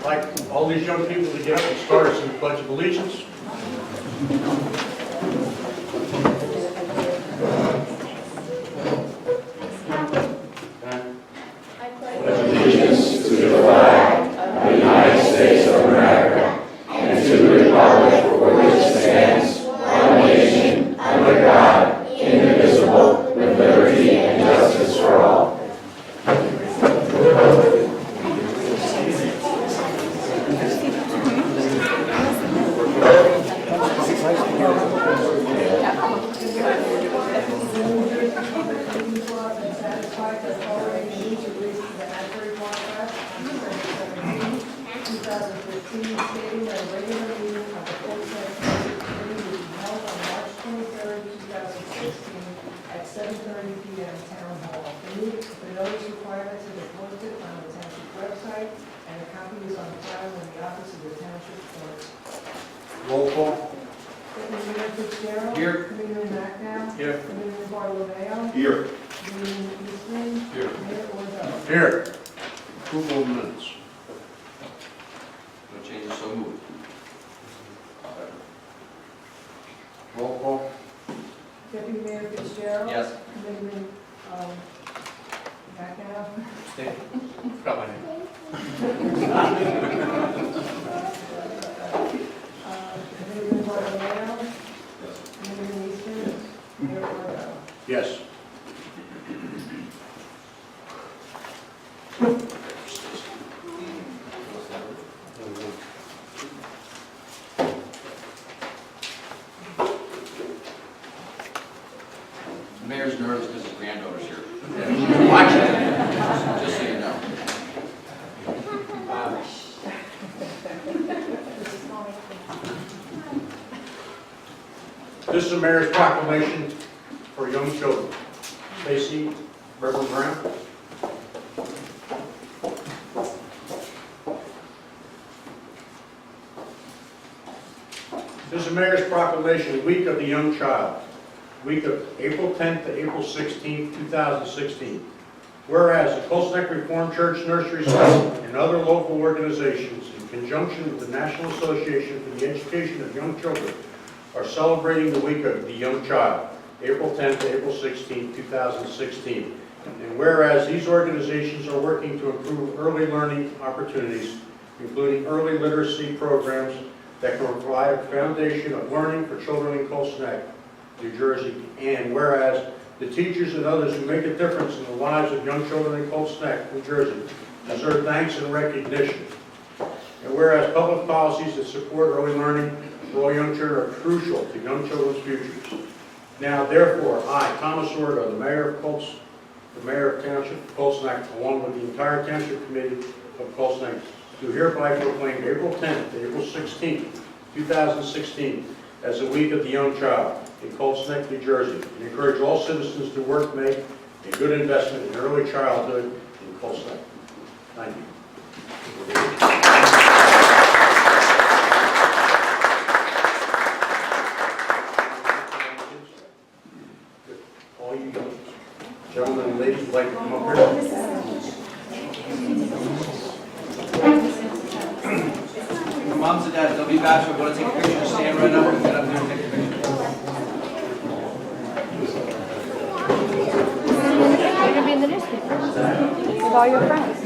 like all these young people to get up and start us in the Pledge of Allegiance. Allegiance to the flag of the United States of America and to the republic for which it stands, one nation, under God, indivisible, with liberty and justice for all. Stating that a regular meeting of the ToCN Meeting will be held on March 23rd, 2016 at 7:30 p.m. Town Hall. The notice requirements have been posted on the township website, and a copy is on file in the office of the township clerk. Roll call. Deputy Mayor Fitzgerald. Here. Committeeman Macnow. Here. Committeeman Bartolomeo. Here. Committeeman Eastman. Here. Mayor Orzo. Here. Approval of minutes. No changes, so moved. Roll call. Deputy Mayor Fitzgerald. Yes. Committeeman Macnow. Stay. Forgot my name. Committeeman Bartolomeo. Committeeman Eastman. Mayor Orzo. Yes. The mayor's nervous because his granddaughter's here. Watch it, just so you know. This is the mayor's proclamation for young children. Stacy, Reverend Graham. This is the mayor's proclamation, week of the young child. Week of April 10th to April 16th, 2016. Whereas the Colts Neck Reformed Church Nursery School and other local organizations, in conjunction with the National Association for the Education of Young Children, are celebrating the week of the young child, April 10th to April 16th, 2016. And whereas these organizations are working to improve early learning opportunities, including early literacy programs that can provide a foundation of learning for children in Colts Neck, New Jersey, and whereas the teachers and others who make a difference in the lives of young children in Colts Neck, New Jersey, deserve thanks and recognition. And whereas public policies that support early learning for all young children are crucial to young children's futures. Now, therefore, I, Thomas Ordo, the mayor of Colts, the mayor of Township of Colts Neck, along with the entire Township Committee of Colts Neck, do hereby proclaim April 10th to April 16th, 2016, as the week of the young child in Colts Neck, New Jersey, and encourage all citizens to work to make a good investment in early childhood in Colts Neck. Thank you. All you young gentlemen and ladies would like to come up here. Moms and dads, don't be bashful. Want to take a picture? Stand right up and get up there and take a picture. You're going to be in the newspaper with all your friends.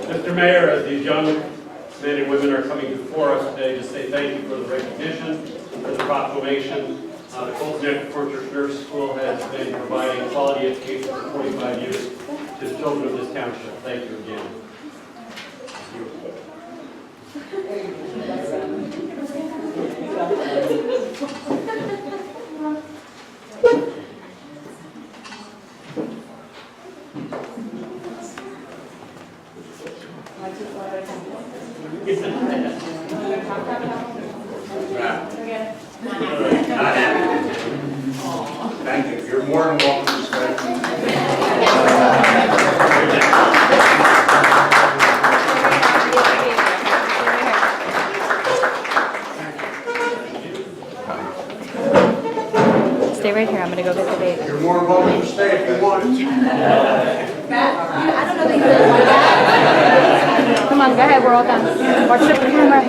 Mr. Mayor, as these young men and women are coming before us today to say thank you for the recognition, for the proclamation. The Colts Neck Reformed Church Nursery School has been providing quality education for 45 years to the children of this township. Thank you again. Thank you. You're more than welcome to stay. Stay right here. I'm going to go get the date. You're more than welcome to stay if you want. I don't know that Watch the camera.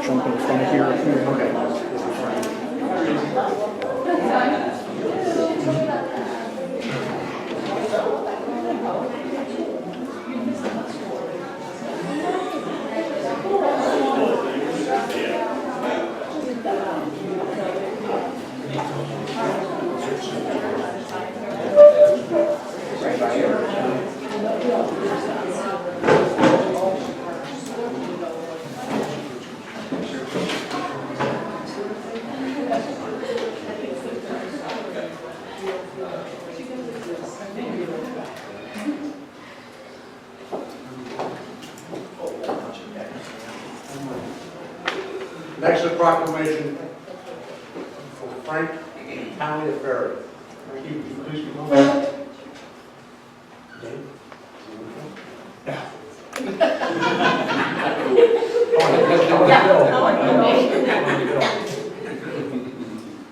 Jump in front of here. Next, a proclamation for Frank Taliaferri. Frankie, would you please come on? Dave?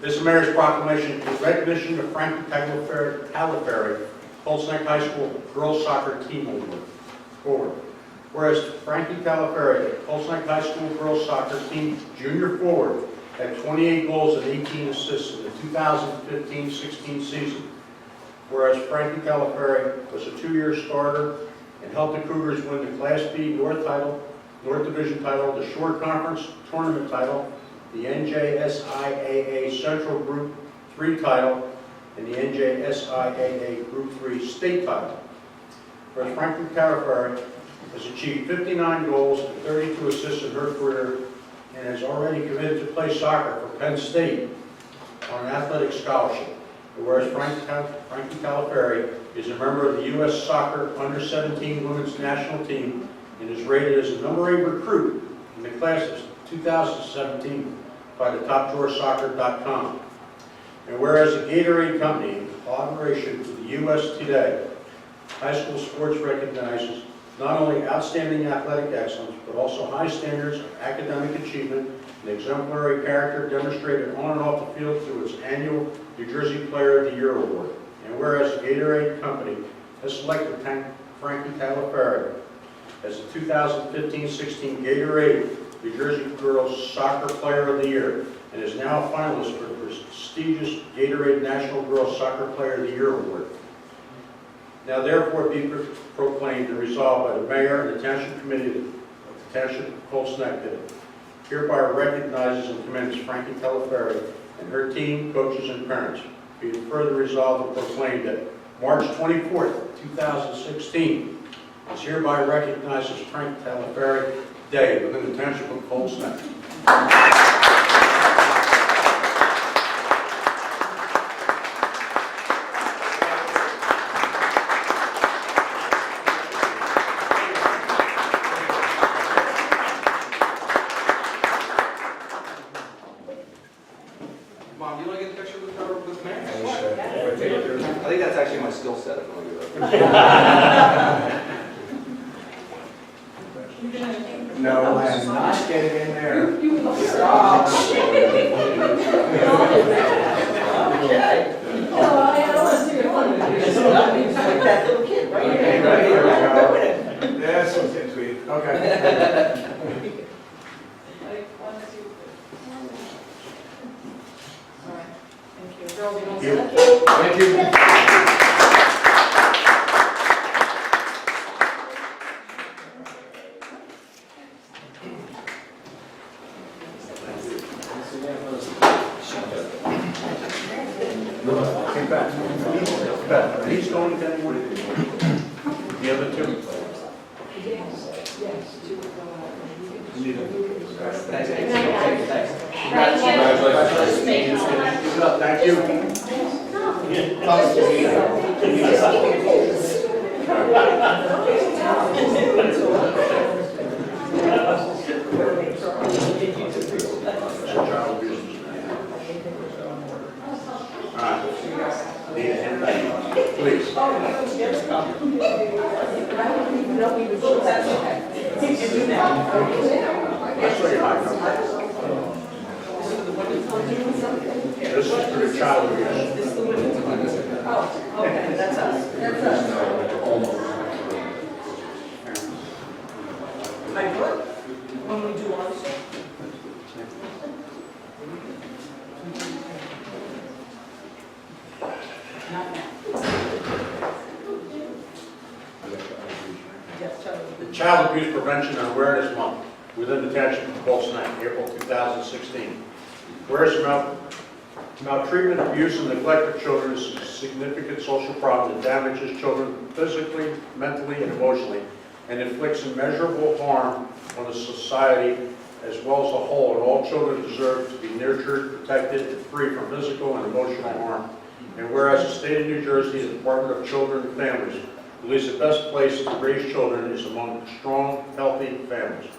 This mayor's proclamation is recognition of Frank Taliaferri, Colts Neck High School girls soccer team forward. Whereas Frankie Taliaferri, Colts Neck High School girls soccer team junior forward, had 28 goals and 18 assists in the 2015-16 season. Whereas Frankie Taliaferri was a 2-year starter and helped the Cougars win the Class B North Division title, the Shore Conference Tournament title, the NJSIAA Central Group 3 title, and the NJSIAA Group 3 state title. Whereas Frankie Taliaferri has achieved 59 goals and 32 assists in her career and has already committed to play soccer for Penn State on an athletic scholarship. Whereas Frankie Taliaferri is a member of the U.S. Soccer Under-17 Women's National Team and is rated as the #8 recruit in the class of 2017 by the TopDrawerSoccer.com. And whereas the Gatorade Company, in collaboration with the U.S. Today, high school sports recognizes not only outstanding athletic excellence, but also high standards of academic achievement and exemplary character demonstrated on and off the field through its annual New Jersey Player of the Year Award. And whereas the Gatorade Company has selected Frankie Taliaferri as the 2015-16 Gatorade New Jersey Girls Soccer Player of the Year and is now a finalist for the prestigious Gatorade National Girls Soccer Player of the Year Award. Now therefore be proclaimed and resolved by the Mayor and the Township Committee of the Township of Colts Neck that hereby recognizes and commends Frankie Taliaferri and her team, coaches, and parents. Be it further resolved and proclaimed that March 24th, 2016 is hereby recognized as Frank Taliaferri Day within the Township of Colts Neck. Mom, you want to get a picture with her with Mary? I think that's actually my skill set. If I want to do that. No, I am not getting in there. That's what's getting sweet. Okay. Thank you. He's going to anyone? The other two? Thank you. Child abuse. didn't know we would do that. Okay. You can do that. I'll show you how it comes. This is for the child abuse. Oh, okay, that's us. That's us. I would, when we do ours. Not now. Yes, Charlie. The Child Abuse Prevention and Awareness Month within the Township of Colts Neck, April 2016. Whereas maltreatment, abuse, and neglect of children is a significant social problem that damages children physically, mentally, and emotionally, and inflicts immeasurable harm on the society as well as a whole, and all children deserve to be nurtured, protected, and free from physical and emotional harm. And whereas the state of New Jersey, the Department of Children and Families, believes the best place to raise children is among strong, healthy families.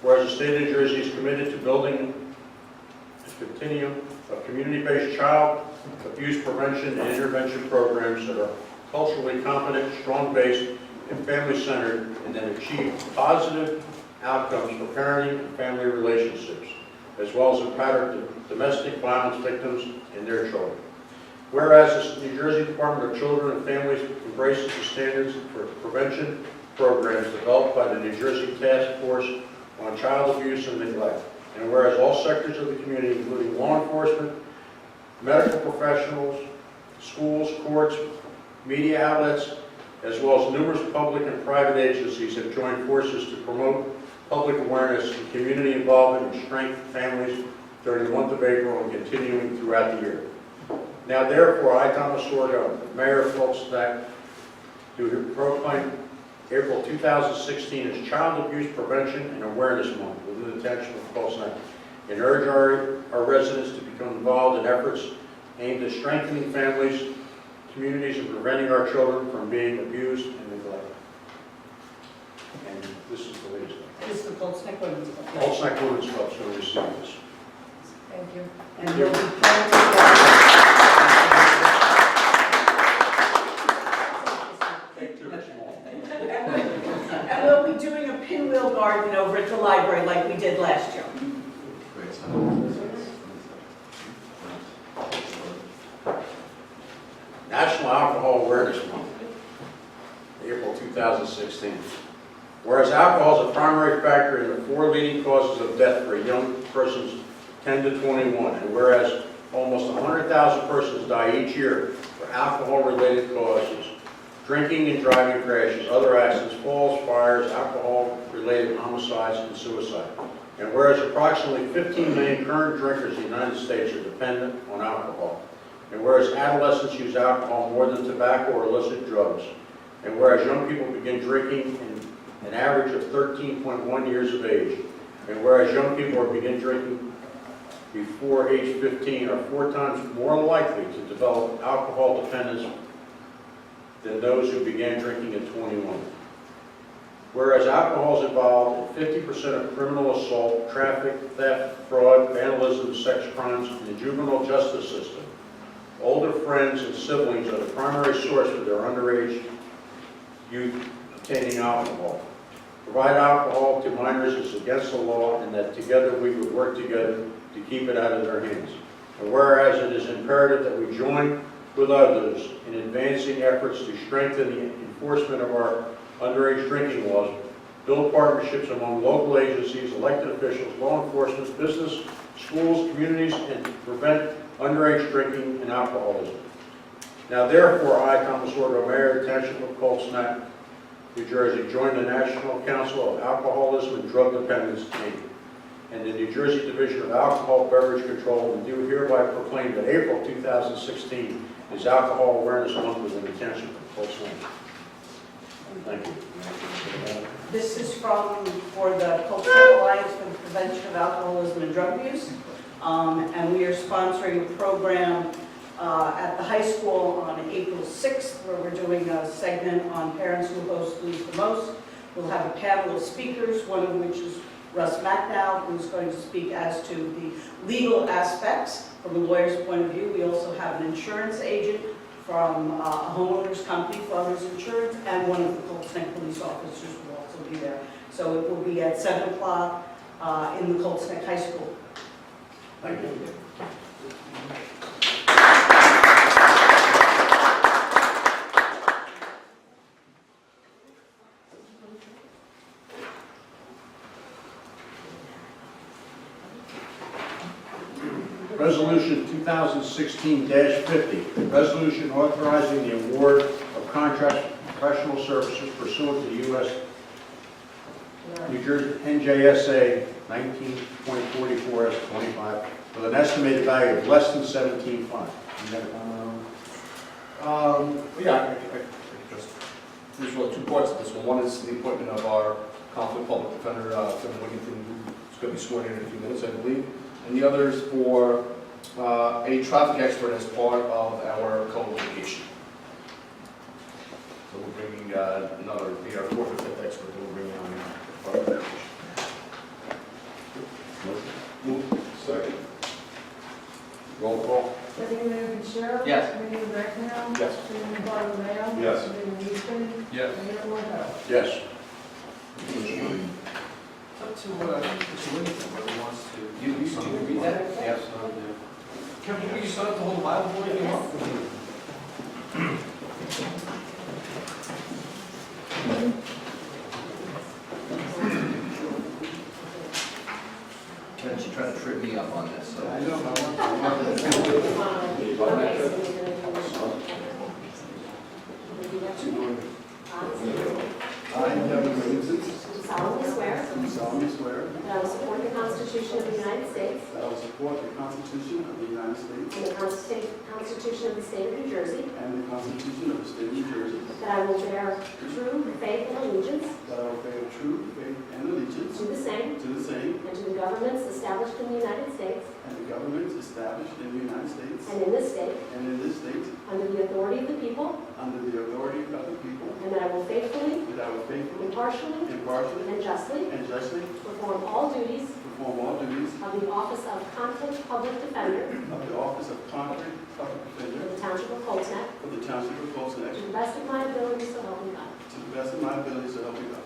Whereas the state of New Jersey is committed to building a continuum of community-based child abuse prevention and intervention programs that are culturally competent, strong-based, and family-centered, and that achieve positive outcomes for parenting and family relationships, as well as empower domestic violence victims and their children. Whereas the New Jersey Department of Children and Families embraces the standards for prevention programs developed by the New Jersey Task Force on Child Abuse and Neglect. And whereas all sectors of the community, including law enforcement, medical professionals, schools, courts, media outlets, as well as numerous public and private agencies have joined forces to promote public awareness and community involvement and strengthen families during the month of April and continuing throughout the year. Now therefore, I, Thomas Sorgo, Mayor of Colts Neck, do proclaim April 2016 as Child Abuse Prevention and Awareness Month within the Township of Colts Neck, and urge our residents to become involved in efforts aimed at strengthening families, communities, and preventing our children from being abused and neglected. And this is the latest. This is the Colts Neck Women's Club. Colts Neck Women's Club is going to receive this. Thank you. Thank And you. we'll be planting and we'll be doing a pinwheel garden over at the library like we did last year. National Alcohol Awareness Month, April 2016. Whereas alcohol is a primary factor in the 4 leading causes of death for young persons 10 to 21, and whereas almost 100,000 persons die each year for alcohol-related causes, drinking and driving crashes, other accidents, falls, fires, alcohol-related homicides, and suicide. And whereas approximately 15 million current drinkers in the United States are dependent on alcohol. And whereas adolescents use alcohol more than tobacco or illicit drugs. And whereas young people begin drinking an average of 13.1 years of age. And whereas young people begin drinking before age 15 are 4 times more likely to develop alcohol dependence than those who began drinking at 21. Whereas alcohol is involved in 50% of criminal assault, traffic, theft, fraud, vandalism, sex crimes in the juvenile justice system. Older friends and siblings are the primary source for their underage youth obtaining alcohol. Provide alcohol to minors is against the law, and that together we would work together to keep it out of their hands. And whereas it is imperative that we join with others in advancing efforts to strengthen the enforcement of our underage drinking laws, build partnerships among local agencies, elected officials, law enforcement, business, schools, communities, and prevent underage drinking and alcoholism. Now therefore, I, Thomas Sorgo, Mayor of the Township of Colts Neck, New Jersey, join the National Council of Alcoholism and Drug Dependence, Inc., and the New Jersey Division of Alcohol Beverage Control, and do hereby proclaim that April 2016 is Alcohol Awareness Month within the Township of Colts Neck. Thank you. This is for the Colts Neck Alliance for the Prevention of Alcoholism and Drug Abuse. And we are sponsoring a program at the high school on April 6th, where we're doing a segment on parents who host Lose the Most. We'll have a panel of speakers, one of which is Russ Macnow, who's going to speak as to the legal aspects from a lawyer's point of view. We also have an insurance agent from a homeowner's company, Farmers Insurance, and one of the Colts Neck police officers will also be there. So it will be at 7 o'clock in the Colts Neck High School. Thank you. Resolution 2016-50, resolution authorizing the award of contract professional services pursuant to U.S. New Jersey NJSA 19.44/25 with an estimated value of less than $17,500. There's really two parts of this one. One is the appointment of our conflict public defender, Kevin Wigington, who's going to be sworn in a few minutes, I believe. And the other is for a traffic expert as part of our co-education. So we're bringing another, our fourth or fifth expert that we're bringing on as part of that education. Move. Second. Roll call. Deputy Mayor Fitzgerald. Yes. Mayor Rechner. Yes. Mayor Bartlett. Yes. Mayor Eastman. Yes. Mayor Wardell. Yes. It's up to Mr. Wigington, whether he wants to. You read that? Yes. Kevin, you set up the whole Bible for you? Kevin, you trying to trip me up on this, so. I know. I, Kevin Wigington, Do solemnly swear do solemnly swear that I will support the Constitution of the United States that I will support the Constitution of the United States and the Constitution of the State of New Jersey, and the Constitution of the State of New Jersey, that I will bear true faith and allegiance that I will bear true faith and allegiance to the same to the same and to the governments established in the United States and the governments established in the United States and in this state and in this state under the authority of the people, under the authority of the people, and that I will faithfully, that I will faithfully, impartially, impartially, and justly and justly perform all duties perform all duties of the office of conflict public defender of the office of conflict public for defender the Township of Colts Neck for the Township of Colts Neck to the best of my ability, so help me God. to the best of my ability, so help me God.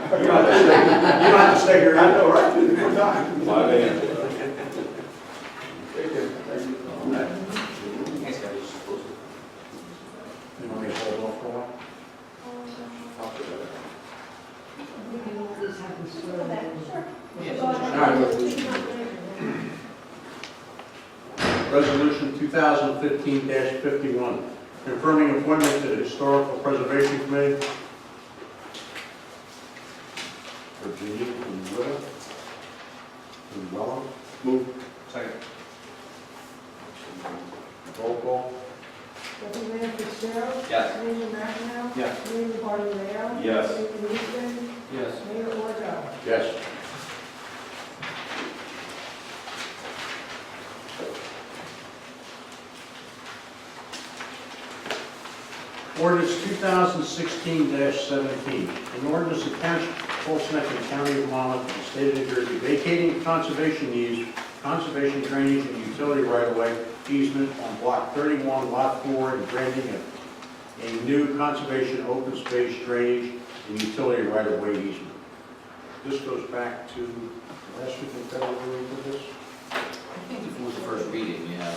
You don't have to stay here. I know, right? Good time. 5 a.m. You want me to hold off for a while? Resolution 2015-51, confirming appointment to the Historical Preservation Committee. Virginia and Willa. Move. Second. Roll call. Deputy Mayor Fitzgerald. Yes. Mayor Rechner. Yes. Mayor Bartlett. Yes. Mayor Eastman. Yes. Mayor Wardell. Yes. Ordinance 2016-17, an ordinance of Township of Colts Neck and County of Monmouth, and the State of New Jersey, vacating conservation easement, conservation drainage and utility right-of-way easement on Block 31, Lot 4, and granting a new conservation open space drainage and utility right-of-way easement. This goes back to last week in February for this. I think it was the first reading, yeah.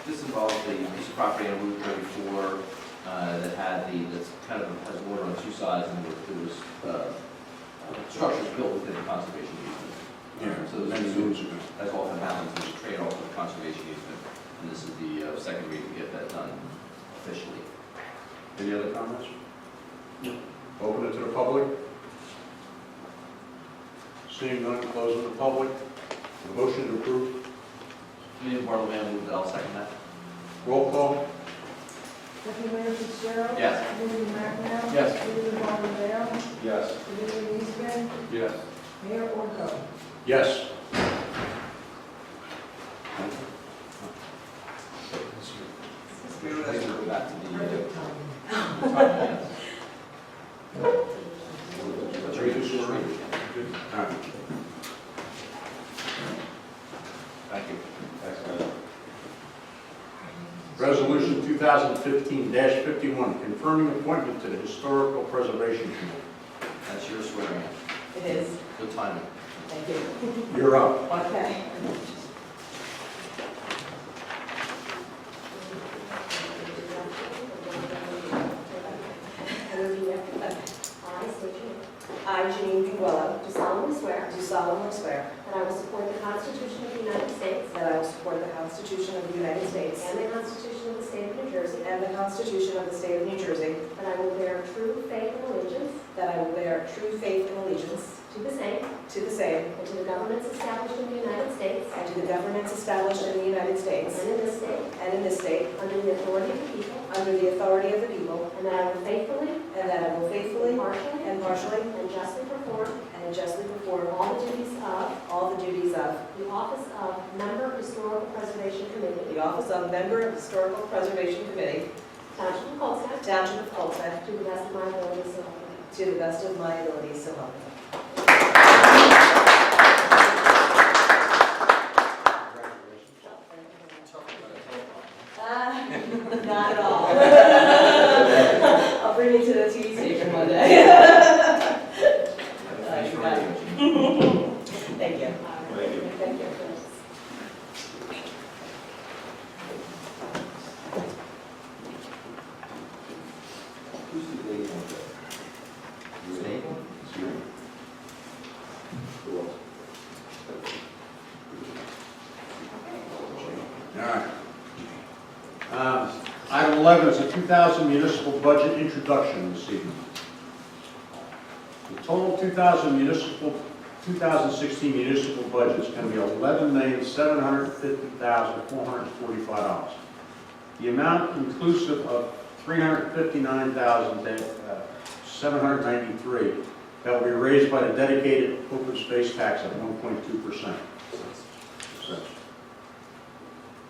This involves the piece of property on Route 34 that had that's kind of has water on two sides, and there was structures built within the conservation easement. So many this moons ago. as often happens, there's a trade-off with conservation easement. And this is the second reading to get that done officially. Any other comments? No. Open it to the public. Seeing none, closing the public. A motion to approve. Committee Bartolome moved, I'll second that. Roll call. Deputy Mayor Fitzgerald. Yes. Deputy McNabb. Yes. Deputy Barnwell. Yes. Deputy Eastman. Yes. Mayor Orko. Yes. Please go back to the, Perfect timing. yes. Three to four. All right. Thank you. Resolution 2015-51, confirming appointment to the Historical Preservation Committee. That's your swearing in. It is. Good timing. Thank you. You're up. Okay. I state your name. I, Janine Pinguello, Do solemnly swear do solemnly swear that I will support the Constitution of the United States that I will support the Constitution of the United States and the Constitution of the State of New Jersey, and the Constitution of the State of New Jersey, that I will bear true faith and allegiance that I will bear true faith and allegiance to the same to the same and to the governments established in the United States and to the governments established in the United States and in this state, and in this state, under the authority of the people, under the authority of the people, and that I will faithfully, and that I will faithfully, impartially, impartially, and justly perform and justly perform all the duties of all the duties of the office of Member Historical Preservation Committee, the office of Member of Historical Preservation Committee, Township of Colescott, Township of Colescott, to the best of my ability, so help me God. to the best of my ability, so help me. Not at all. I'll bring you to the TV station one day. Thanks for waiting. Thank you. Thank you. Who's the liaison? You and Abel? It's you. Who else? All right. Item 11 is a 2000 municipal budget introduction this evening. The total 2016 municipal budget is going to be $11,750,445. The amount inclusive of $359,793 that will be raised by the dedicated open space tax at 1.2%.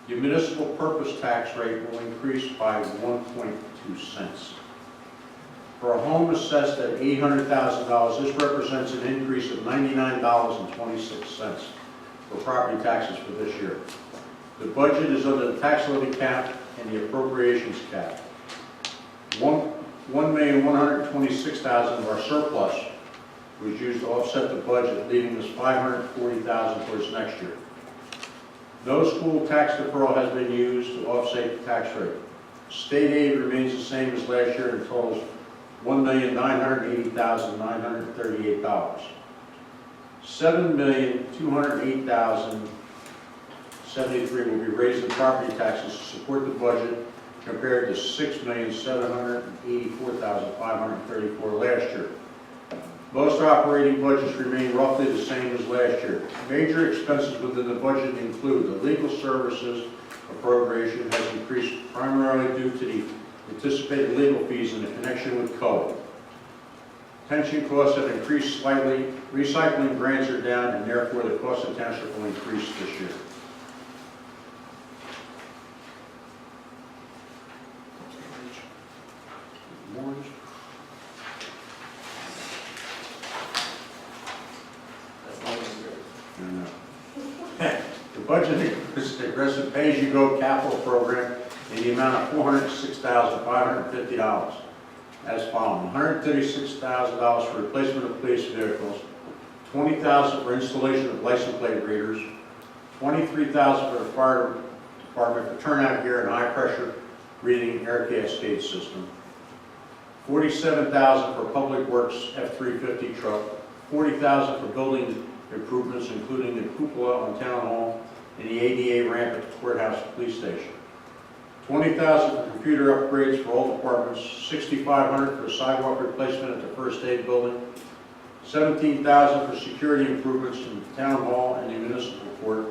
The municipal purpose tax rate will increase by 1.2 cents. For a home assessed at $800,000, this represents an increase of $99.26 for property taxes for this year. The budget is under the tax levy cap and the appropriations cap. $1,126,000 of our surplus was used to offset the budget, leaving us $540,000 towards next year. No school tax deferral has been used to offset the tax rate. State aid remains the same as last year and totals $1,980,938. $7,208,073 will be raised in property taxes to support the budget compared to $6,784,534 last year. Most operating budgets remain roughly the same as last year. Major expenses within the budget include the legal services appropriation has increased primarily due to the anticipated legal fees in connection with COVID. Pension costs have increased slightly, recycling grants are down, and therefore the cost of township will increase this year. The budget includes the aggressive pay-as-you-go capital program in the amount of $406,550 as following: $136,000 for replacement of police vehicles, $20,000 for installation of license plate readers, $23,000 for the fire department for turnout gear and high-pressure reading air cascade system, $47,000 for public works F-350 truck, $40,000 for building improvements, including the cupola on Town Hall and the ADA ramp at the courthouse police station. $20,000 for computer upgrades for all departments, $6,500 for sidewalk replacement at the first aid building, $17,000 for security improvements in the town hall and the municipal court,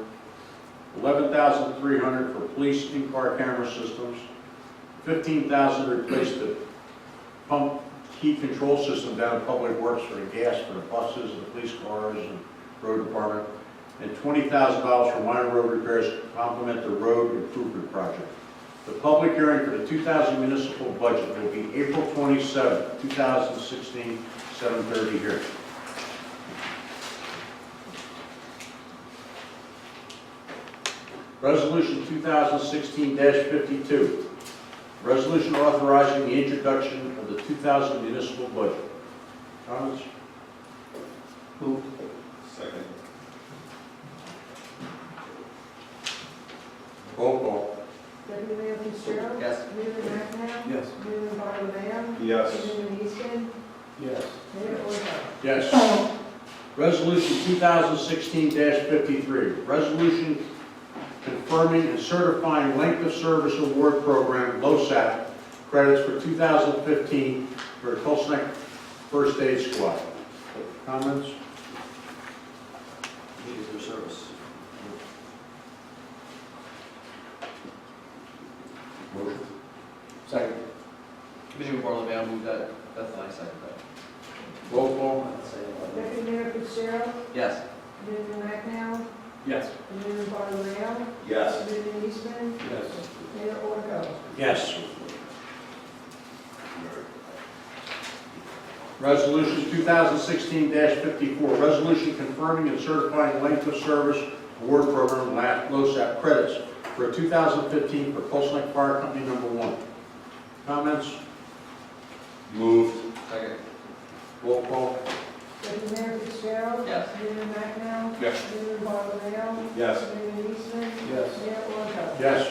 $11,300 for police in-car camera systems, $15,000 to replace the pump heat control system down at Public Works for the gas for the buses, the police cars, and road department, and $20,000 for minor road repairs to complement the road improvement project. The public hearing for the 2000 municipal budget will be April 27, 2016, 7:30 here. Resolution 2016-52. Resolution authorizing the introduction of the 2000 municipal budget. Comments? Move. Second. Roll call. Deputy Mayor Fitzgerald. Yes. Mayor McNabb. Yes. Mayor Bartolejo. Yes. Mayor Easton. Yes. Mayor Oracle. Yes. Resolution 2016-53. Resolution confirming and certifying length of service award program, LoSAP, credits for 2015 for the Tulsa Neck First Aid Squad. Comments? Needed for service. Motion. Second. Committeeman Barlow, move that. Beth and I second that. Roll call. Deputy Mayor Fitzgerald. Yes. Mayor McNabb. Yes. Mayor Bartolejo. Yes. Mayor Easton. Yes. Mayor Oracle. Yes. Resolution 2016-54, resolution confirming and certifying length of service award program, LoSAP credits for 2015 for Tulsa Neck Fire Company number 1. Comments? Moved. Second. Roll call. Deputy Mayor Fitzgerald. Yes. Mayor McNabb. Yes. Mayor Bartolejo. Yes. Mayor Easton. Yes. Mayor Oracle. Yes.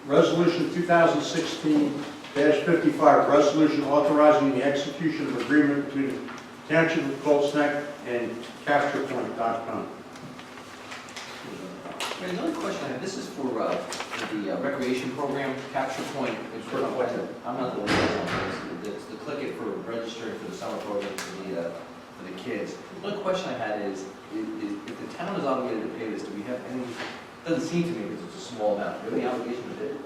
Resolution 2016-55, resolution authorizing the execution of agreement between the Township of Colts Neck and CapturePoint.com. Right, another question I have, this is for the recreation program, Capture Point. I'm not the one that's it's the click it for registering for the summer program for the kids. Another question I had is if the town is obligated to pay this, do we have any, doesn't seem to me because it's a small amount, do we have any obligation to pay it?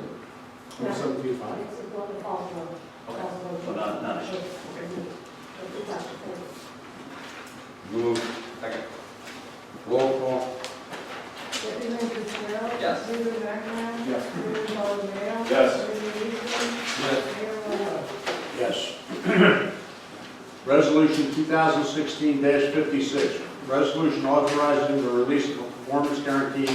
It's a little false one. Okay, so not an issue, okay. Moved. Second. Roll call. Deputy Mayor Fitzgerald. Yes. Mayor McNabb. Yes. Mayor Bartolejo. Yes. Mayor Easton. Yes. Mayor Oracle. Yes. Resolution 2016-56, resolution authorizing the release of a performance guarantee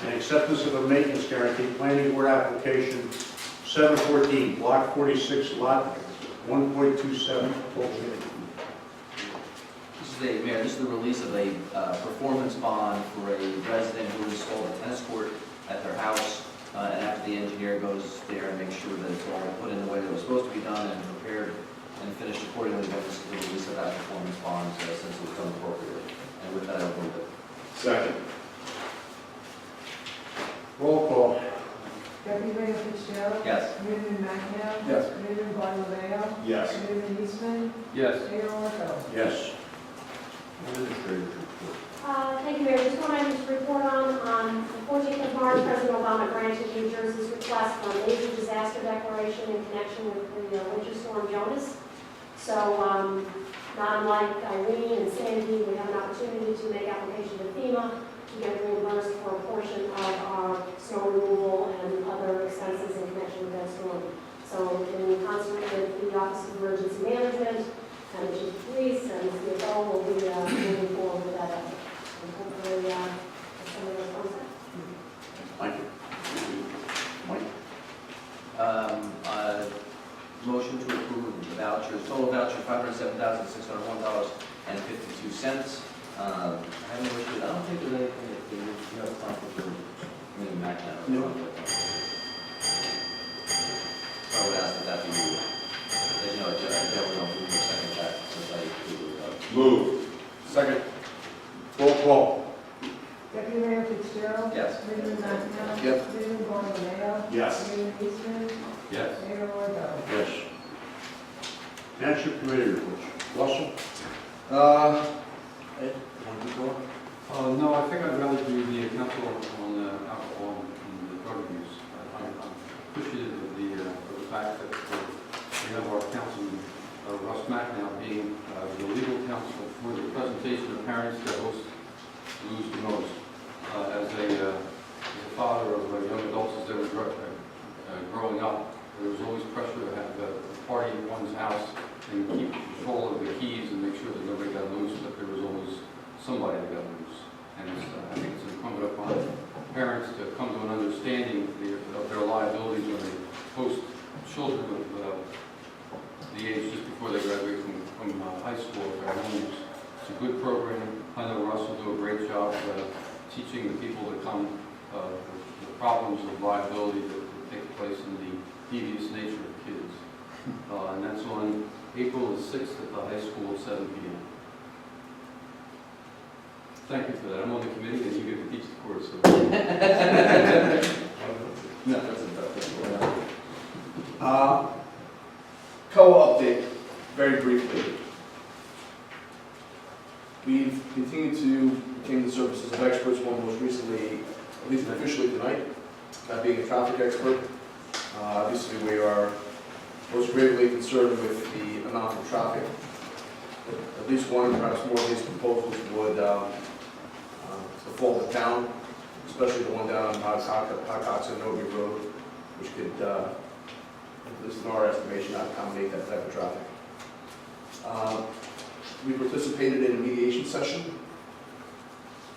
and acceptance of a maintenance guarantee, planning board application 714, block 46, lot 1.27. Mayor, this is the release of a performance bond for a resident who installed a tennis court at their house. And after the engineer goes there and makes sure that it's all put in the way that it was supposed to be done and prepared and finished accordingly, then this is the release of that performance bond since it was done appropriately. And with that, I'll move it. Second. Roll call. Deputy Mayor Fitzgerald. Yes. Mayor McNabb. Yes. Mayor Bartolejo. Yes. Mayor Eastman. Yes. Mayor Oracle. Yes. Administrator's report. Thank you, Mayor. Just one item to report on 14th of March, President Obama granted New Jersey's request for a major disaster declaration in connection with the winter storm Jonas. So, not unlike Irene and Sandy, we have an opportunity to make application to FEMA to get reimbursed for a portion of our snow removal and other expenses in connection with that storm. So, in concert with the Office of Emergency Management and the Chief of Police and the CFO, will be moving forward with that effort. And hopefully, some of those funds. Thank you. Mike? Motion to approve the vouchers, total voucher $507,601.52. I don't think there's anything that you have conflict with Committee McNabb. No. So I would ask that be moved. As you know, I don't know if we will second that since I approved it. Moved. Second. Roll call. Deputy Mayor Fitzgerald. Fitzgerald. Yes. Raymond McNabb. Yep. Raymond Barnabale. Yes. Raymond Eastman. Yes. Mayor Longfellow. Yes. Township committee reports. Russell? Ed, want to go? No, I think I'd rather do the council on alcohol and the drug abuse. I'm appreciative of the fact that we have our councilman, Russ Macknow, being the legal counsel for the presentation of parents that host lose the most. As a father of young adults as they were growing up, there was always pressure to have a party at one's house and keep control of the keys and make sure that nobody got loose, but there was always somebody that got loose. And I think it's incumbent upon parents to come to an understanding of their liabilities when they host children of the age just before they graduate from high school at their homes. It's a good program. I know Russ will do a great job teaching the people that come the problems of liability that take place in the devious nature of kids. And that's on April the 6th at the high school at 7 p.m. Thank you for that. I'm on the committee and you get to teach the course. So. No, that's co-update, very briefly. We've continued to obtain the services of experts, one most recently, at least officially tonight, that being a traffic expert. Obviously, we are most gravely concerned with the amount of traffic. At least one, perhaps more of these proposals would befall the town, especially the one down on Hockox and Novi Road, which could, at least in our estimation, not accommodate that type of traffic. We participated in a mediation session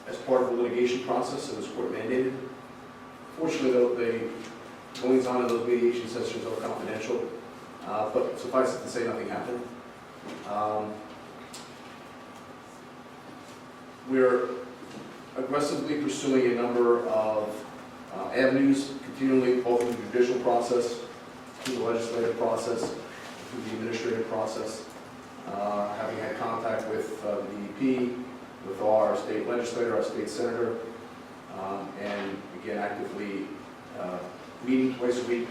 as part of the litigation process that was court mandated. Fortunately, though, the goings on in those mediation sessions are confidential, but suffice it to say, nothing happened. We're aggressively pursuing a number of avenues, continually both in the judicial process, through the legislative process, through the administrative process. Having had contact with the EP, with our state legislator, our state senator, and again actively meeting twice a week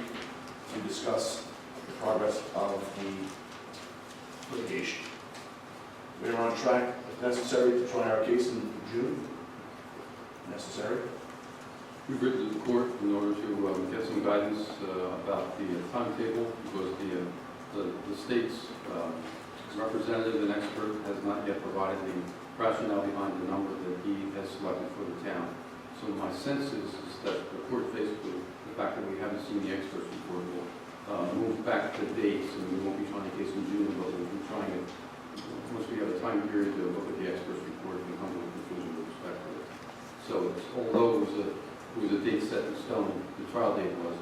to discuss the progress of the litigation. We are on track, if necessary, to try our case in June. Necessary. We've written to the court in order to get some guidance about the timetable, because the state's representative and expert has not yet provided the rationale behind the number that he has selected for the town. So my sense is that the court, faced with the fact that we haven't seen the expert's report, will move back the dates, and we won't be trying the case in June, but we'll be trying it once we have a time period to look at the expert's report and come to a conclusion with respect to it. So although it was a date set in stone, the trial date was,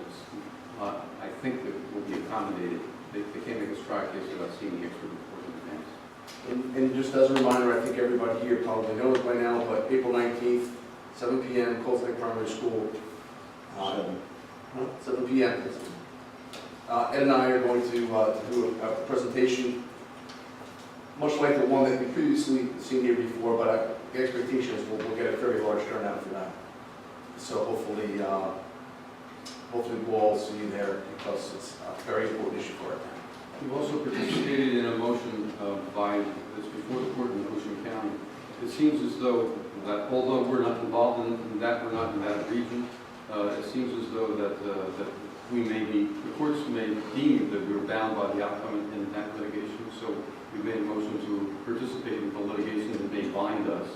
I think that will be accommodated. They can't make us try a case without seeing the expert report in advance. And just as a reminder, I think everybody here probably knows by now, but April 19th, 7 p.m., Colts Neck Primary School. 7 p.m. Ed and I are going to do a presentation, much like the one that we previously seen here before, but the expectation is we'll get a very large turnout for that. So hopefully we'll all see you there, because it's a very important issue for our town. We've also participated in a motion that's before the court in Ocean County. It seems as though that although we're not involved in that, we're not in that region, it seems as though that we may be, the courts may deem that we're bound by the outcome in that litigation. So we made a motion to participate in the litigation that may bind us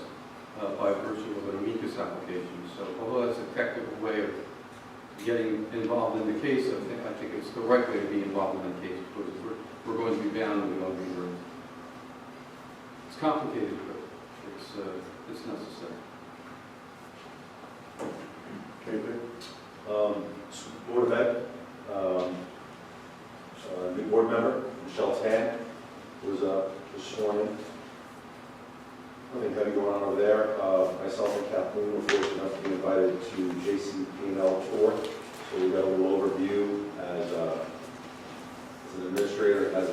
by virtue of an amicus application. So although that's a technical way of getting involved in the case, I think it's the right way to be involved in the case, because we're going to be bound and we ought to be heard. It's complicated, but it's necessary. Okay, good. Board of Ed, new board member, Michelle Tan, was sworn in. Nothing heavy going on over there. Myself and Kathleen were fortunate enough to be invited to JCP&L tour. So we got a little overview as an administrator, as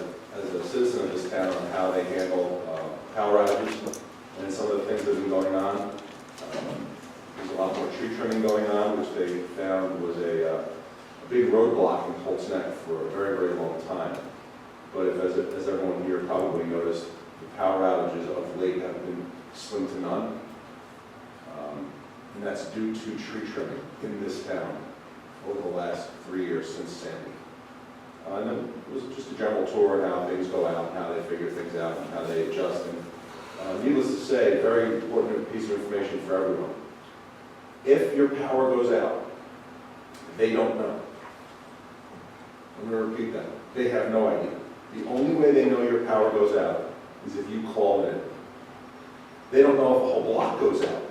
a citizen of this town, on how they handle power outages and some of the things that have been going on. There's a lot more tree which they found was a big roadblock in Colts Neck for a very, very long time. But as everyone here probably noticed, the power outages of late have been slim to none. And that's due to tree trimming in this town over the last 3 years since Sandy. And then it was just a general tour of how things go out, and how they figure things out, and how they adjust. And needless to say, a very important piece of information for everyone. If your power goes out, they don't know. I'm going to repeat that. They have no idea. The only way they know your power goes out is if you call in. They don't know if a whole block goes out.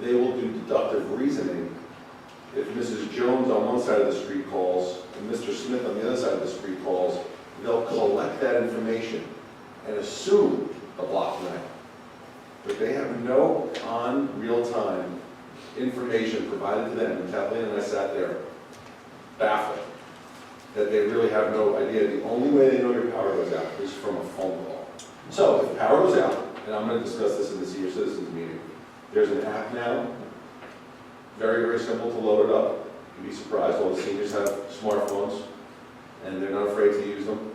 They will do deductive reasoning. If Mrs. Jones on one side of the street calls and Mr. Smith on the other side of the street calls, they'll collect that information and assume a block went out. But they have no on real-time information provided to them. And Kathleen and I sat there baffled that they really have no idea. The only way they know your power goes out is from a phone call. So if power goes out, and I'm going to discuss this in the senior citizens meeting, there's an app now, very, very simple to load it up. You'd be surprised, all the seniors have smartphones, and they're not afraid to use them.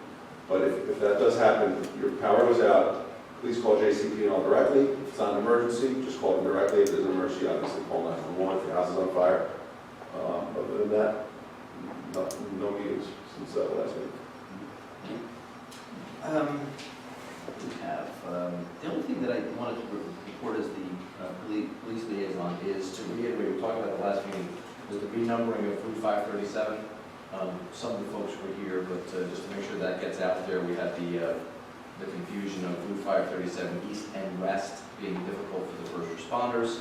But if that does happen, your power goes out, please call JCP&L directly. If it's not an emergency, just call them directly. If there's an emergency, obviously call 911 if your house is on fire. Other than that, no meetings since last week. The only thing that I wanted to report as the police liaison is to reiterate, we talked about the last meeting, was the renumbering of Route 537. Some of the folks were here, but just to make sure that gets out there, we had the confusion of Route 537 east and west being difficult for the first responders,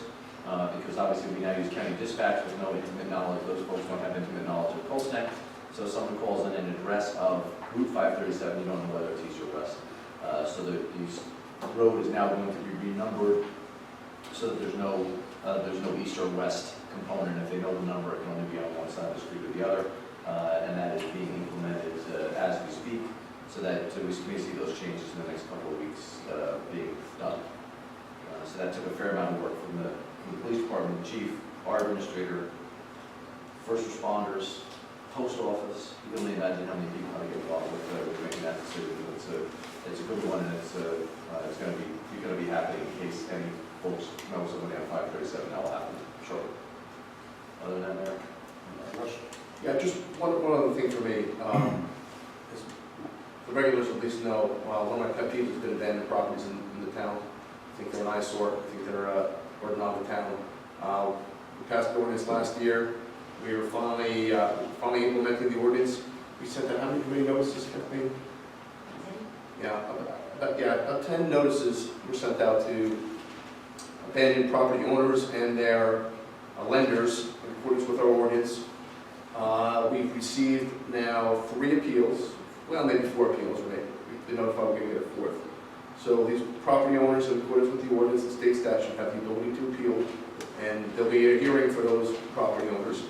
because obviously we now use county dispatch with no intimate knowledge. Those folks don't have intimate knowledge of Colts Neck. So someone calls in an address of Route 537, you don't know whether it's east or west. So the road is now going to be renumbered so that there's no east or west component. If they know the number, it can only be on one side of the street or the other. And that is being implemented as we speak, so that we may see those changes in the next couple of weeks being done. So that took a fair amount of work from the police department, the chief, our administrator, first responders, post office. You can only imagine how many people have to get involved with making that decision. It's a good one, and you're going to be happening in case any folks know somebody on 537. That will happen shortly. Other than that, Mayor? Yeah, just one other thing for me. Is the regulars at least know, one of my pet peeves has been abandoned properties in the town. I think they're an eyesore. I think they're a burden on the town. We passed the ordinance last year. We were finally implementing the ordinance. We sent out how many committee notices, Kathleen? About 10 notices were sent out to abandoned property owners and their lenders in accordance with our ordinance. We've received now 3 appeals, well, maybe 4 appeals, right? We've been notified we're going to get a 4th. So these property owners, in accordance with the ordinance and state statute, have the ability to appeal, and there'll be a hearing for those property owners.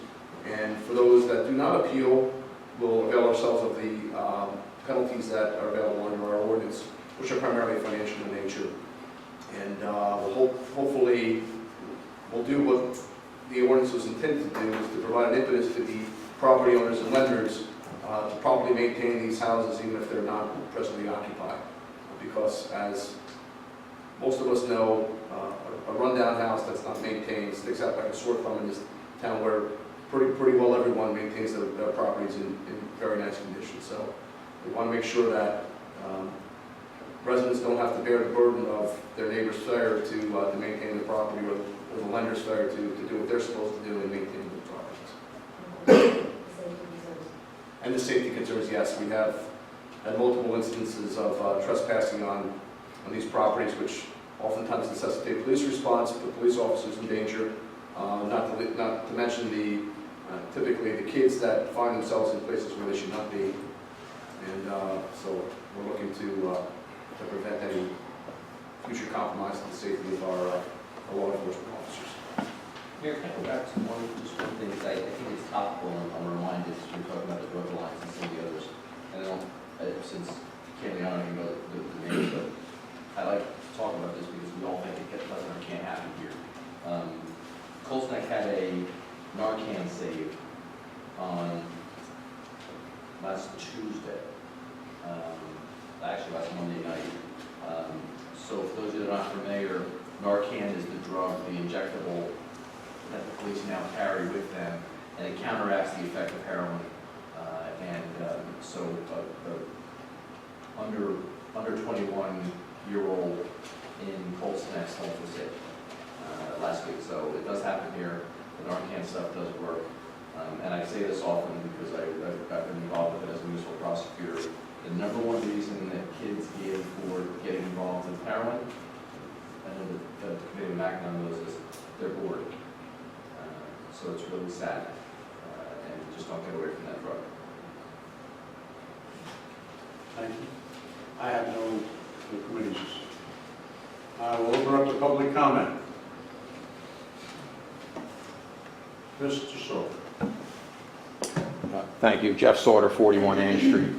And for those that do not appeal, we'll avail ourselves of the penalties that are available under our ordinance, which are primarily financial in nature. And hopefully we'll do what the ordinance was intended to do, is to provide an impetus to the property owners and lenders to properly maintain these houses even if they're not presently occupied. Because as most of us know, a rundown house that's not maintained sticks out like a sore thumb in this town, where pretty well everyone maintains their properties in very nice condition. So we want to make sure that residents don't have to bear the burden of their neighbor's failure to maintain the property, or the lender's failure to do what they're supposed to do and maintain the properties. And the safety concerns, yes, we have had multiple instances of trespassing on these properties, which oftentimes necessitate police response, put police officers in danger. Not to mention typically the kids that find themselves in places where they should not be. And so we're looking to prevent any future compromise to the safety of our law enforcement officers. Mayor, can I go back to just one thing, because I think it's topical, and I'm reminded, as you're talking about the drug lines and some of the others. And I don't, since Kaylee, I don't even know the names, but I like to talk about this because we all think it doesn't or can't happen here. Colts Neck had a Narcan save on last Tuesday, actually last Monday night. So for those of you that are not familiar, Narcan is the drug, the injectable that the police now carry with them, and it counteracts the effect of heroin. So under 21-year-old in Colts Next home was sick last week. So it does happen here. The Narcan stuff does work. And I say this often because I've been involved with it as a municipal prosecutor. The number one reason that kids give for getting involved in heroin, I know that the committee of acting on those is they're bored. So it's really sad. And just don't get away from that drug. Thank you. I have no committees. I will open up the public comment. Mr. Sauter. Thank you. Jeff Sauter, 41 Ann Street.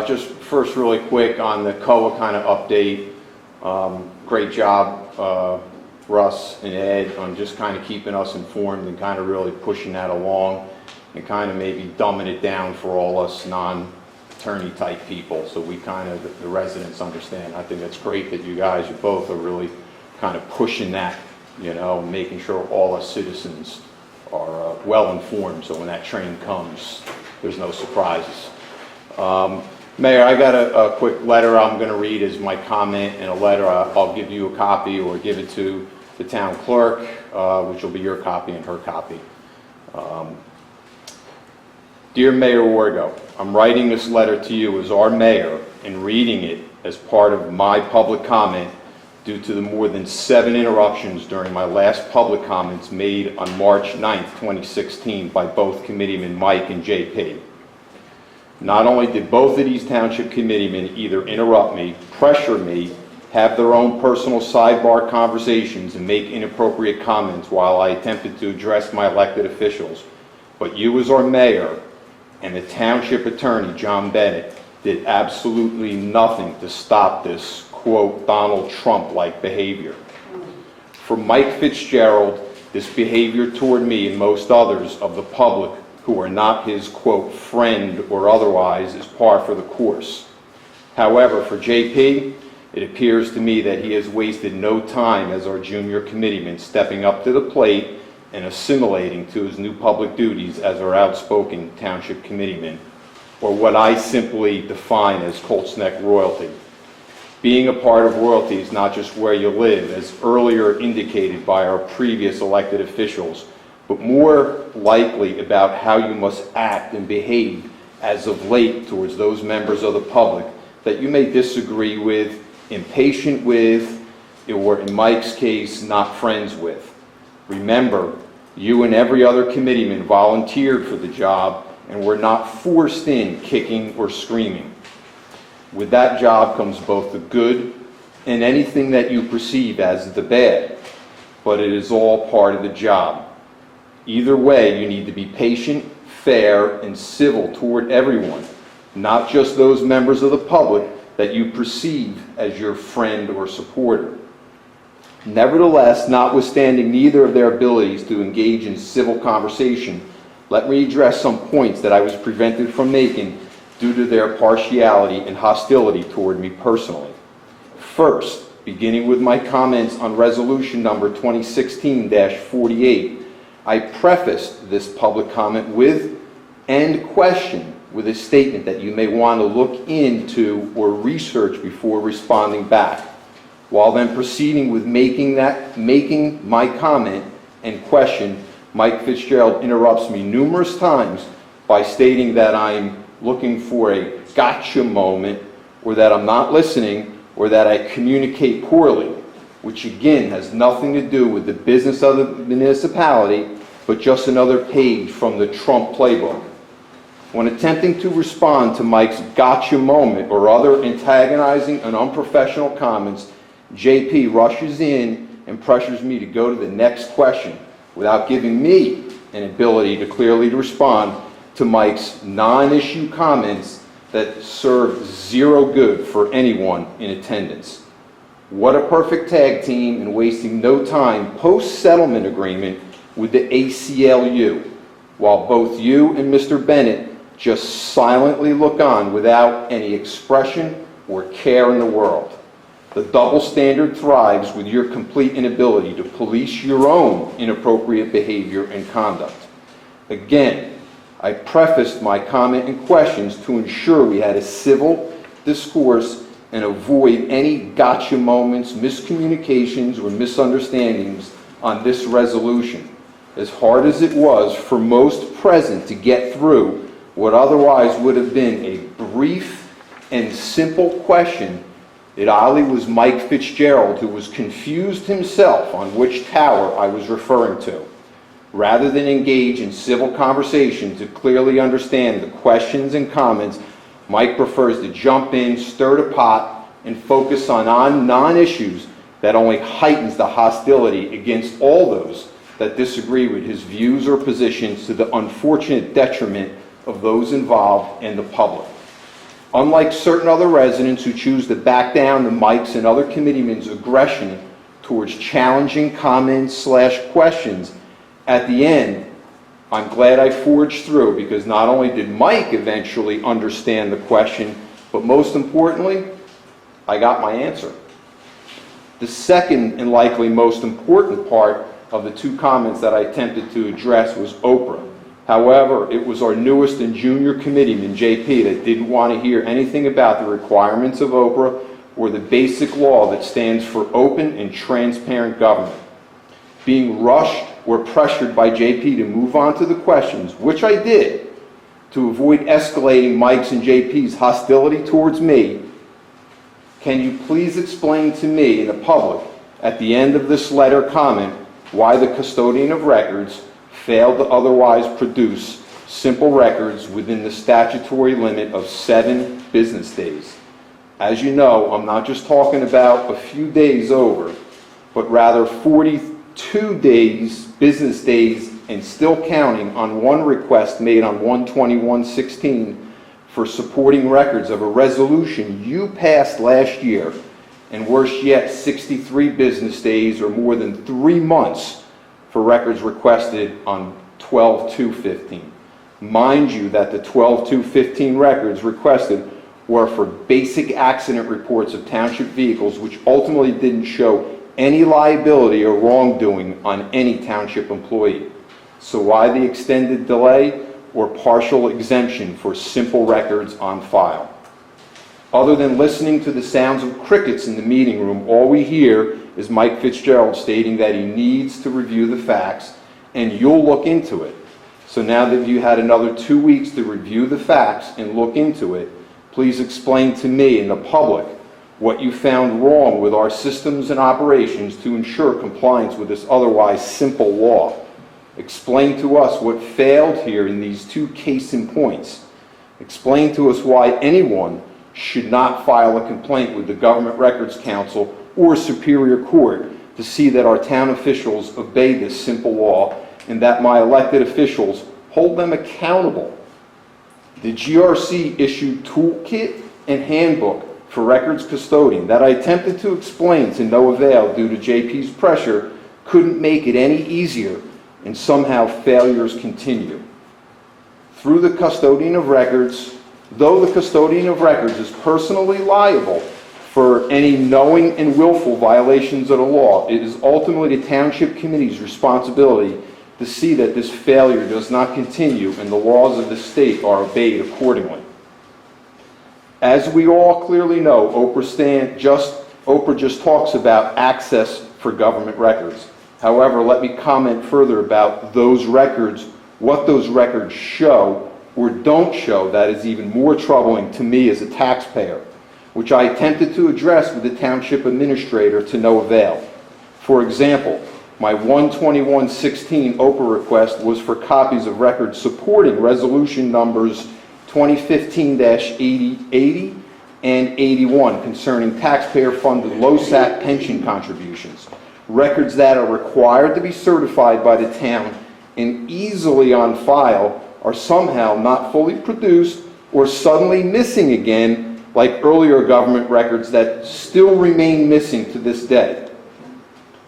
Just first really quick on the COA kind of update. Great job, Russ and Ed, on just kind of keeping us informed and kind of really pushing that along and kind of maybe dumbing it down for all us non-attorney type people, so we kind of, the residents understand. I think that's great that you guys, you both are really kind of pushing that, you know, making sure all us citizens are well informed, so when that train comes, there's no surprises. Mayor, I got a quick letter I'm going to read as my comment, and a letter I'll give you a copy or give it to the town clerk, which will be your copy and her copy. Dear Mayor Wargo, I'm writing this letter to you as our mayor and reading it as part of my public comment due to the more than 7 interruptions during my last public comments made on March 9th, 2016 by both committeemen Mike and JP. Not only did both of these township committeemen either interrupt me, pressure me, have their own personal sidebar conversations, and make inappropriate comments while I attempted to address my elected officials, but you as our mayor and the township attorney, John Bennett, did absolutely nothing to stop this, quote, Donald Trump-like behavior. For Mike Fitzgerald, this behavior toward me and most others of the public who are not his, quote, friend or otherwise is par for the course. However, for JP, it appears to me that he has wasted no time as our junior committeeman stepping up to the plate and assimilating to his new public duties as our outspoken township committeeman, or what I simply define as Colts Neck royalty. Being a part of royalty is not just where you live, as earlier indicated by our previous elected officials, but more likely about how you must act and behave as of late towards those members of the public that you may disagree with, impatient with, or in Mike's case, not friends with. Remember, you and every other committeeman volunteered for the job and were not forced in kicking or screaming. With that job comes both the good and anything that you perceive as the bad, but it is all part of the job. Either way, you need to be patient, fair, and civil toward everyone, not just those members of the public that you perceive as your friend or supporter. Nevertheless, notwithstanding neither of their abilities to engage in civil conversation, let me address some points that I was prevented from making due to their partiality and hostility toward me personally. First, beginning with my comments on resolution number 2016-48, I prefaced this public comment with and question with a statement that you may want to look into or research before responding back. While then proceeding with making my comment and question, Mike Fitzgerald interrupts me numerous times by stating that I'm looking for a gotcha moment, or that I'm not listening, or that I communicate poorly, which again has nothing to do with the business of the municipality, but just another page from the Trump playbook. When attempting to respond to Mike's gotcha moment or other antagonizing and unprofessional comments, JP rushes in and pressures me to go to the next question without giving me an ability to clearly respond to Mike's non-issue comments that serve zero good for anyone in attendance. What a perfect tag team, and wasting no time post-settlement agreement with the ACLU, while both you and Mr. Bennett just silently look on without any expression or care in the world. The double standard thrives with your complete inability to police your own inappropriate behavior and conduct. Again, I prefaced my comment and questions to ensure we had a civil discourse and avoid any gotcha moments, miscommunications, or misunderstandings on this resolution. As hard as it was for most present to get through what otherwise would have been a brief and simple question, it oddly was Mike Fitzgerald who was confused himself on which tower I was referring to. Rather than engage in civil conversation to clearly understand the questions and comments, Mike prefers to jump in, stir the pot, and focus on non-issues that only heightens the hostility against all those that disagree with his views or positions, to the unfortunate detriment of those involved and the public. Unlike certain other residents who choose to back down to Mike's and other committeemen's aggression towards challenging comments/questions, at the end, I'm glad I forged through, because not only did Mike eventually understand the question, but most importantly, I got my answer. The second and likely most important part of the two comments that I attempted to address was Oprah. However, it was our newest and junior committeeman, JP, that didn't want to hear anything about the requirements of Oprah or the basic law that stands for open and transparent government. Being rushed or pressured by JP to move on to the questions, which I did, to avoid escalating Mike's and JP's hostility towards me, can you please explain to me and the public at the end of this letter comment why the custodian of records failed to otherwise produce simple records within the statutory limit of 7 business days? As you know, I'm not just talking about a few days over, but rather 42 days, business days, and still counting on one request made on 1/21/16 for supporting records of a resolution you passed last year, and worse yet, 63 business days or more than 3 months for records requested on 12/2/15. Mind you that the 12/2/15 records requested were for basic accident reports of township vehicles, which ultimately didn't show any liability or wrongdoing on any township employee. So why the extended delay or partial exemption for simple records on file? Other than listening to the sounds of crickets in the meeting room, all we hear is Mike Fitzgerald stating that he needs to review the facts and you'll look into it. So now that you had another 2 weeks to review the facts and look into it, please explain to me and the public what you found wrong with our systems and operations to ensure compliance with this otherwise simple law. Explain to us what failed here in these 2 case in points. Explain to us why anyone should not file a complaint with the Government Records Council or Superior Court to see that our town officials obey this simple law and that my elected officials hold them accountable. The GRC issued toolkit and handbook for records custodian that I attempted to explain to no avail due to JP's pressure couldn't make it any easier, and somehow failures continue. Through the custodian of records, though the custodian of records is personally liable for any knowing and willful violations of the law, it is ultimately the Township Committee's responsibility to see that this failure does not continue and the laws of the state are obeyed accordingly. As we all clearly know, Oprah just talks about access for government records. However, let me comment further about those records, what those records show or don't show that is even more troubling to me as a taxpayer, which I attempted to address with the township administrator to no avail. For example, my 1/21/16 Oprah request was for copies of records supporting resolution numbers 2015-80 and 81 concerning taxpayer-funded LoSAP pension contributions. Records that are required to be certified by the town and easily on file are somehow not fully produced or suddenly missing again, like earlier government records that still remain missing to this day.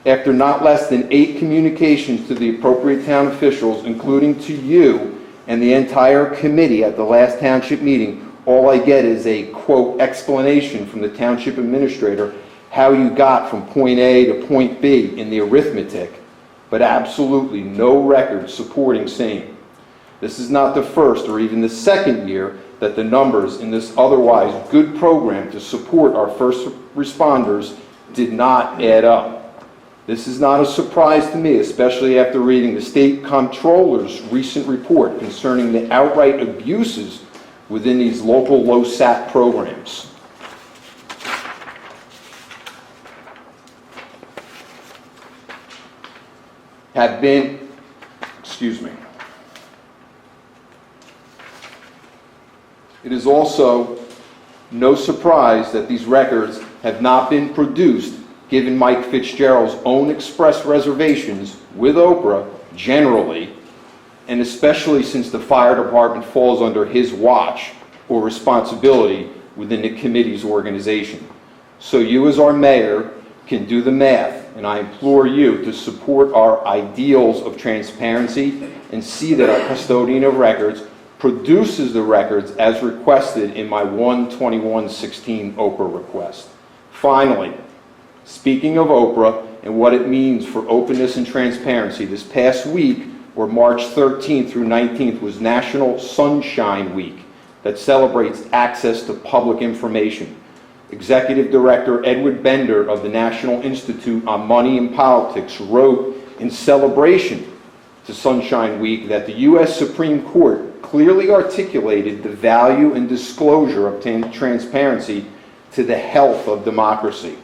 After not less than 8 communications to the appropriate town officials, including to you and the entire committee at the last township meeting, all I get is a, quote, explanation from the township administrator how you got from point A to point B in the arithmetic, but absolutely no record supporting same. This is not the first or even the second year that the numbers in this otherwise good program to support our first responders did not add up. This is not a surprise to me, especially after reading the state comptroller's recent report concerning the outright abuses within these local low-SAT programs. It is also no surprise that these records have not been produced, given Mike Fitzgerald's own express reservations with Oprah generally, and especially since the fire department falls under his watch or responsibility within the committee's organization. So you as our mayor can do the math, and I implore you to support our ideals of transparency and see that our custodian of records produces the records as requested in my 1/21/16 Oprah request. Finally, speaking of Oprah and what it means for openness and transparency, this past week, or March 13th through 19th, was National Sunshine Week that celebrates access to public information. Executive Director Edward Bender of the National Institute on Money and Politics wrote in celebration to Sunshine Week that the U.S. Supreme Court clearly articulated the value and disclosure of transparency to the health of democracy.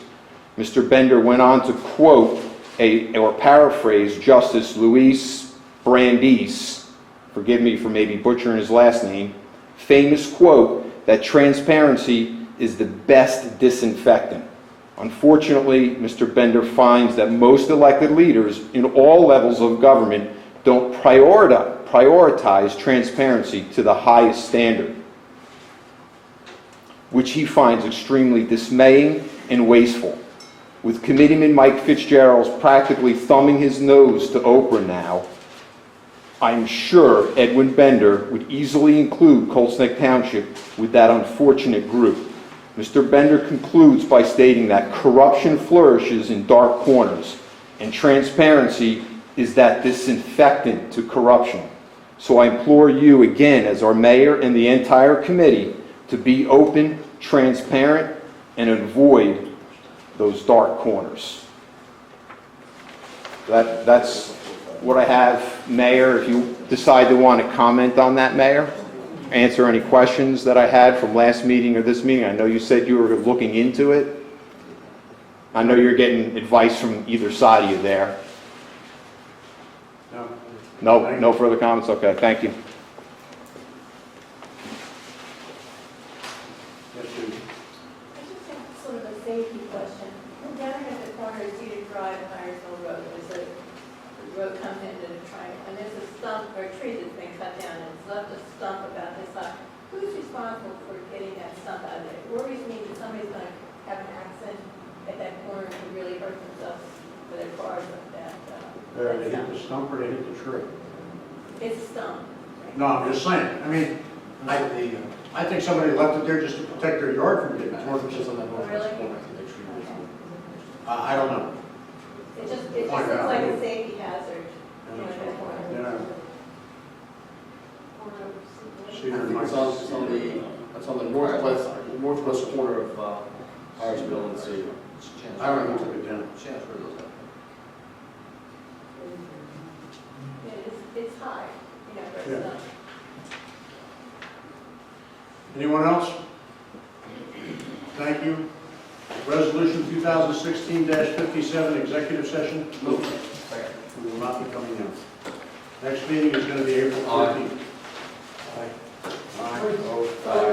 Mr. Bender went on to quote or paraphrase Justice Luis Brandeis, forgive me for maybe butchering his last name, famous quote that transparency is the best disinfectant. Unfortunately, Mr. Bender finds that most elected leaders in all levels of government don't prioritize transparency to the highest standard, which he finds extremely dismaying and wasteful. With Committeeman Mike Fitzgerald practically thumbing his nose to Oprah now, I'm sure Edwin Bender would easily include Colts Neck Township with that unfortunate group. Mr. Bender concludes by stating that corruption flourishes in dark corners, and transparency is that disinfectant to corruption. So I implore you again, as our mayor and the entire committee, to be open, transparent, and avoid those dark corners. That's what I have, Mayor. If you decide to want to comment on that, Mayor, answer any questions that I had from last meeting or this meeting. I know you said you were looking into it. I know you're getting advice from either side of you there. No further comments? Okay, thank you. I just have sort of a safety question. Down at the corner of Cedar Drive and Irisville Road, there's a road comes into the triangle, and there's a stump or a tree that's been cut down, and it's left a stump about this high. Who's responsible for getting that stump out of there? It worries me that somebody's going to have an accident at that corner and could really hurt themselves with their cars like that. They hit the stump or they hit the tree? It's a stump. Right? No, I'm just saying. I mean, I think somebody left it there just to protect their yard from getting torn. Really? I don't know. It just looks like a safety hazard. Yeah. It's on the northwest corner of Irisville and Cedar. I don't know who took it down. It's high, but it's Yeah. not. Anyone else? Thank you. Resolution 2016-57, executive session. We will not be coming in. Next meeting is going to be April 14th. Aye. Aye.